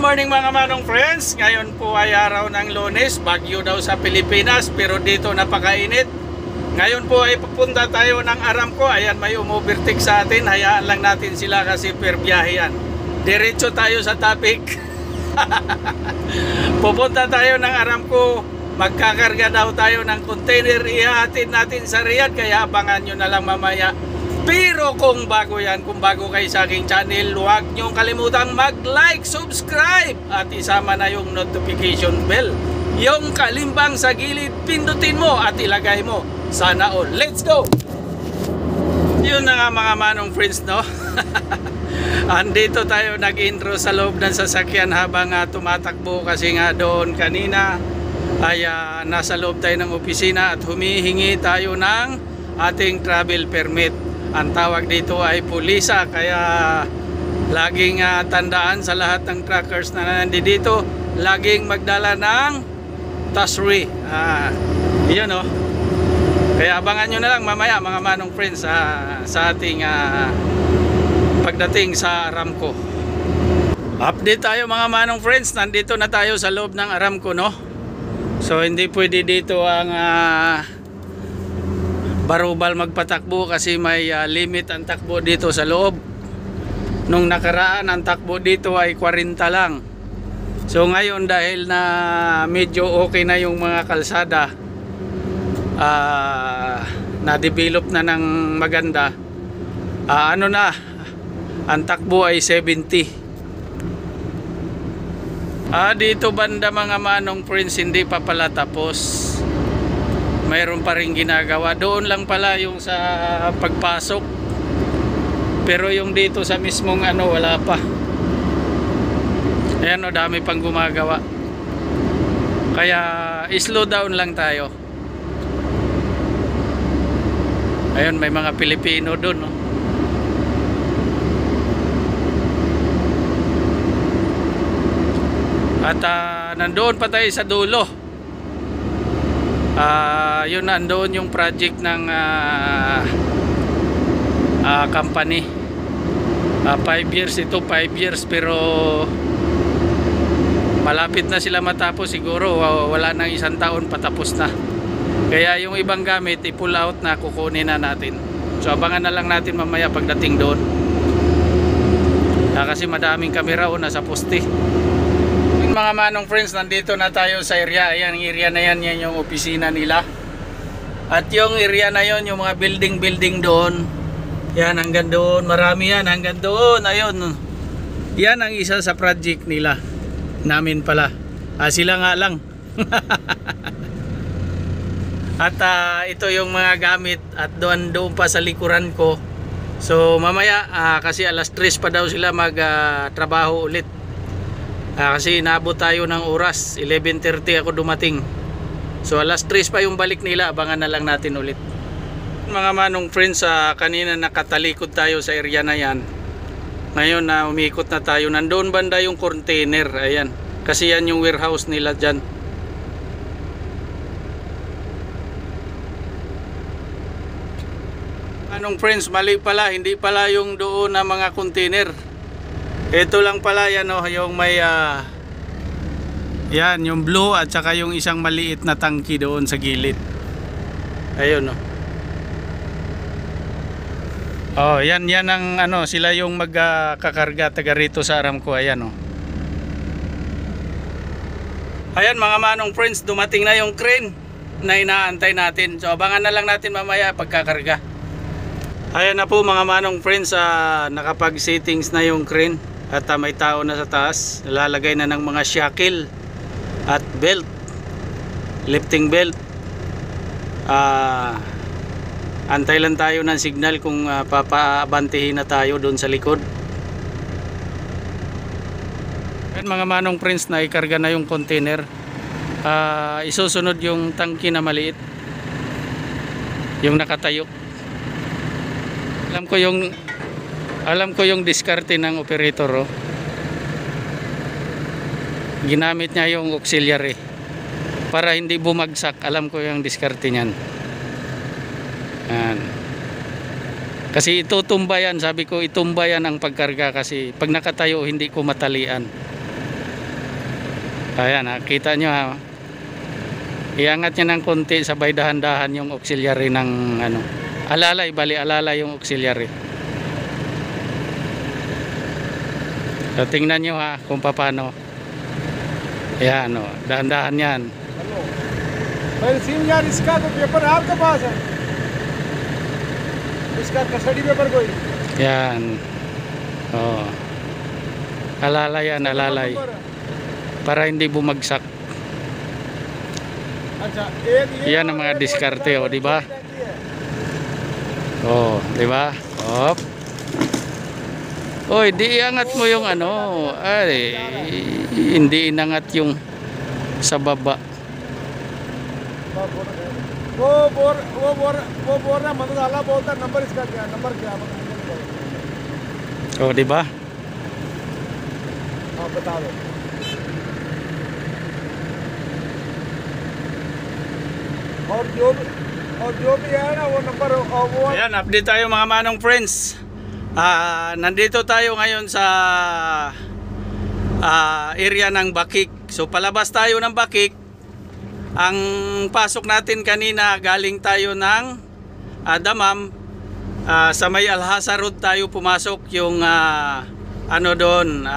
morning mga manong friends. Ngayon po ay araw ng Lunes. Bagyo daw sa Pilipinas pero dito napakainit. Ngayon po ay pupunta tayo ng Aramco. Ayan, may umubertik sa atin. Hayaan lang natin sila kasi per biyahe yan. Diretso tayo sa topic. Pupunta tayo ng Aramco. Magkakarga daw tayo ng container. Ihahatid natin sa Riyadh. Kaya abangan nyo na lang mamaya. Pero kung bago yan, kung bago kayo sa aking channel, huwag niyong kalimutang mag-like, subscribe at isama na yung notification bell. Yung kalimbang sa gilid, pindutin mo at ilagay mo. Sana all. Let's go! Yun na nga mga manong friends, no? Andito tayo nag-intro sa loob ng sasakyan habang tumatakbo kasi nga doon kanina ay nasa loob tayo ng opisina at humihingi tayo ng ating travel permit. Ang tawag dito ay pulisa, kaya laging tandaan sa lahat ng truckers na nandito, laging magdala ng tasri. Yun o. Kaya abangan nyo na lang mamaya mga manong friends sa ating pagdating sa Aramco. Update tayo mga manong friends, nandito na tayo sa loob ng Aramco, no? So hindi pwede dito ang barubal magpatakbo kasi may limit ang takbo dito sa loob. Nung nakaraan ang takbo dito ay 40 lang. So ngayon dahil na medyo okay na yung mga kalsada, na-develop na ng maganda, ano na, ang takbo ay 70. Dito banda mga manong friends, hindi pa pala tapos. Mayroon pa rin ginagawa. Doon lang pala yung sa pagpasok. Pero yung dito sa mismong wala pa. Ayan o, dami pang gumagawa. Kaya slow down lang tayo. Ayun, may mga Pilipino doon, no? At nandoon pa tayo sa dulo. Yun, nandoon yung project ng company. 5 years ito, 5 years, pero malapit na sila matapos siguro. Wala nang 1 taon patapos na. Kaya yung ibang gamit i-pull out na, kukunin na natin. So abangan na lang natin mamaya pagdating doon. Kasi madaming kamera nasa poste. Mga manong friends, nandito na tayo sa area. Ayan, area na yan, yan yung opisina nila. At yung area na yon, yung mga building doon, yan hanggang doon, marami yan hanggang doon. Ayun, yan ang isa sa project nila, namin pala. Sila nga lang. At ito yung mga gamit. At doon pa sa likuran ko. So mamaya kasi alas 3 pa daw sila magtrabaho ulit. Kasi inabot tayo ng oras, 11:30 ako dumating. So alas 3 pa yung balik nila, abangan na lang natin ulit. Mga manong friends, kanina nakatalikod tayo sa area na yan. Ngayon umikot na tayo, nandoon banda yung container. Ayan, kasi yan yung warehouse nila dyan. Manong friends, mali pala, hindi pala yung doon na mga container. Ito lang pala yan, yung may yan, yung blue at saka yung isang maliit na tangki doon sa gilid. Ayun, yan ang sila yung magkakarga taga rito sa Aramco. Ayan, Ayan mga manong friends, dumating na yung crane na inaantay natin. So abangan na lang natin mamaya pagkakarga. Ayan na po mga manong friends, nakapag settings na yung crane. At may tao na sa taas, lalagay na ng mga shackle at belt, lifting belt. Antay lang tayo ng signal kung papaabantihin na tayo doon sa likod. At mga manong friends, na ikarga na yung container. Isusunod yung tangki na maliit, yung nakatayo. Alam ko yung diskarte ng operator. Ginamit niya yung auxiliary para hindi bumagsak. Alam ko yung diskarte niyan. Kasi itutumba yan. Sabi ko itumba yan ang pagkarga kasi pag nakatayo hindi ko matalian. Ayan, nakita nyo ha. Iangat nyo ng konti, sabay dahan-dahan yung auxiliary ng ano. Alalay, bali alalay yung auxiliary. So tingnan nyo ha kung paano. Ayan o, dahan-dahan yan. भाई सिम यार इसका तो पेपर है आपके पास है इसका custody paper कोई Yan. Oh. Alalay yan, alalay. Para hindi bumagsak. अच्छा एक Yan ang mga diskarte, oh, di ba? Oh, di ba? Hop. Oy, di iangat mo yung ano. Ay, hindi inangat yung sa baba. वो बोल रहा मतलब आला बोलता नंबर इसका क्या नंबर क्या Oh, di ba? हाँ बता दो और जो भी है ना वो नंबर वो Ayan, update tayo mga manong friends. Nandito tayo ngayon sa area ng Bakik. So palabas tayo ng Bakik. Ang pasok natin kanina, galing tayo ng Damam. Sa may Alhasa Road tayo pumasok, yung ano doon,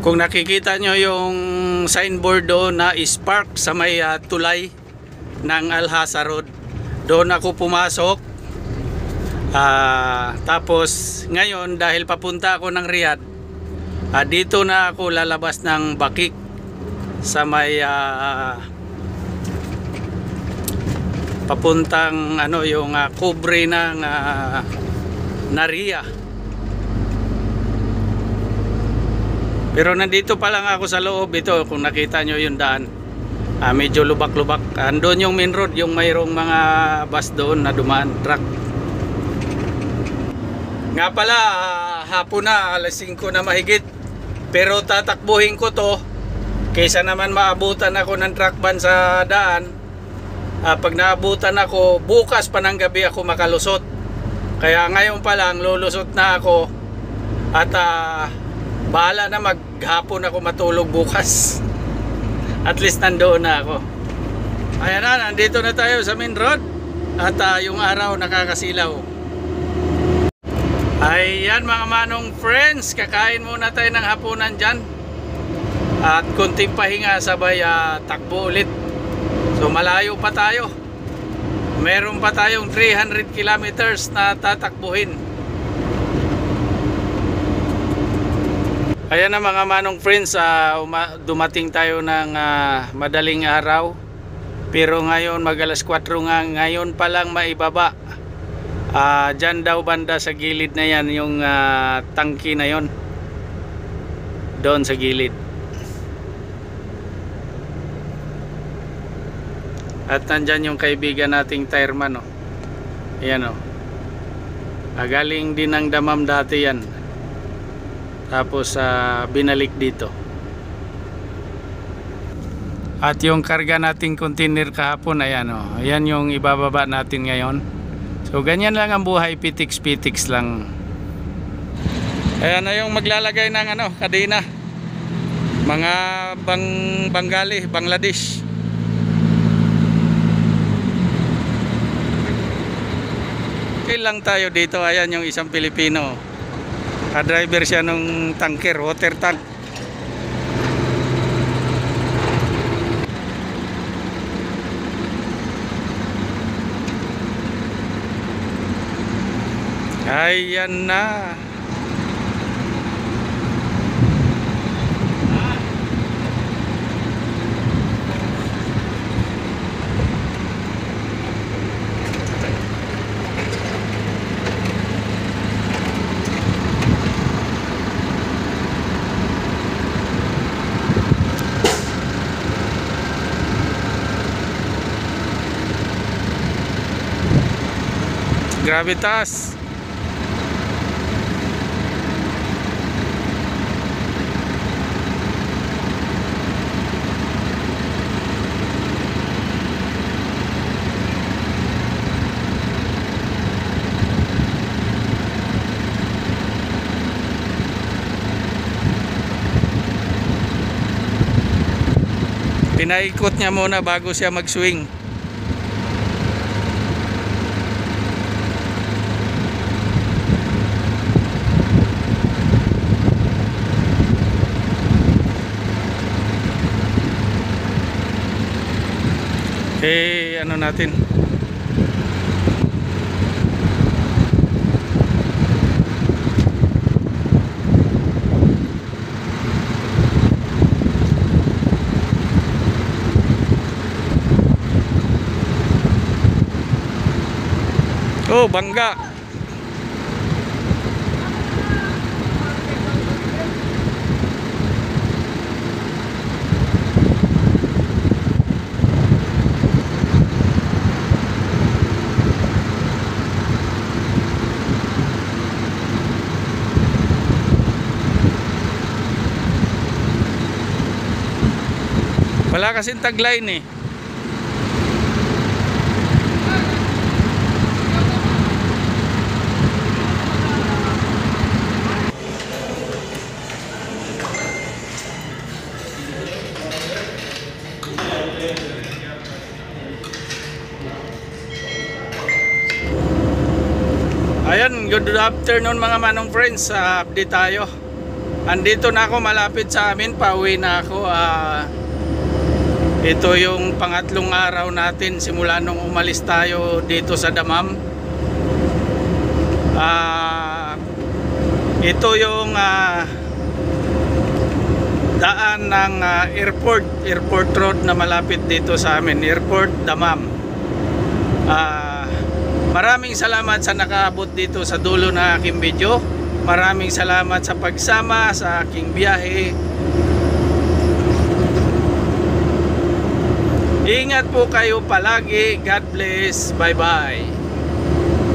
kung nakikita nyo yung signboard doon na Spark sa may tulay ng Alhasa Road, doon ako pumasok. Tapos ngayon, dahil papunta ako ng Riyadh, dito na ako lalabas ng Bakik sa may papuntang ano yung kubre ng Naria. Pero nandito pa lang ako sa loob. Ito, kung nakita nyo yung daan, medyo lubak-lubak. Andun yung main road, yung mayroong mga bus doon na dumaan, truck. Nga pala, hapon na, alas 5 na mahigit. Pero tatakbuhin ko to kaysa naman maabutan ako ng truck ban sa daan. Pag naabutan ako, bukas pa ng gabi ako makalusot. Kaya ngayon pa lang lulusot na ako. At bahala na, maghapon ako matulog bukas. At least nandoon na ako. Ayan na, nandito na tayo sa main road. At yung araw nakakasilaw. Ayan mga manong friends, kakain muna tayo ng hapunan dyan. At kunting pahinga, sabay takbo ulit. So malayo pa tayo. Meron pa tayong 300 kilometers na tatakbuhin. Ayan na mga manong friends, dumating tayo ng madaling araw. Pero ngayon mag alas 4 nga, ngayon pa lang maibaba. Dyan daw banda sa gilid na yan, yung tangki na yon. Doon sa gilid. At nandyan yung kaibigan nating tireman, oh. Ayan, oh. Galing din ng Damam dati yan. Tapos binalik dito. At yung karga nating container kahapon, ayan, oh. Ayan yung ibababa natin ngayon. So ganyan lang ang buhay, pitix-pitix lang. Ayan na yung maglalagay ng ano, kadena. Mga Bengali, Bangladesh. Okay lang tayo dito. Ayan yung isang Pilipino. Ka-driver siya nung tanker, water tank. Ayan na. Gravitas. Pinaikot niya muna bago siya mag-swing. Ano natin? Oh, bangga. Wala kasing tagline eh. Ayan, good afternoon mga manong friends. Update tayo. Andito na ako, malapit sa amin, pauwi na ako. Ito yung pangatlong araw natin simula nung umalis tayo dito sa Damam. Ito yung daan ng airport road na malapit dito sa amin, Airport Damam. Maraming salamat sa nakaabot dito sa dulo ng aking video. Maraming salamat sa pagsama sa aking biyahe. Ingat po kayo palagi. God bless. Bye bye.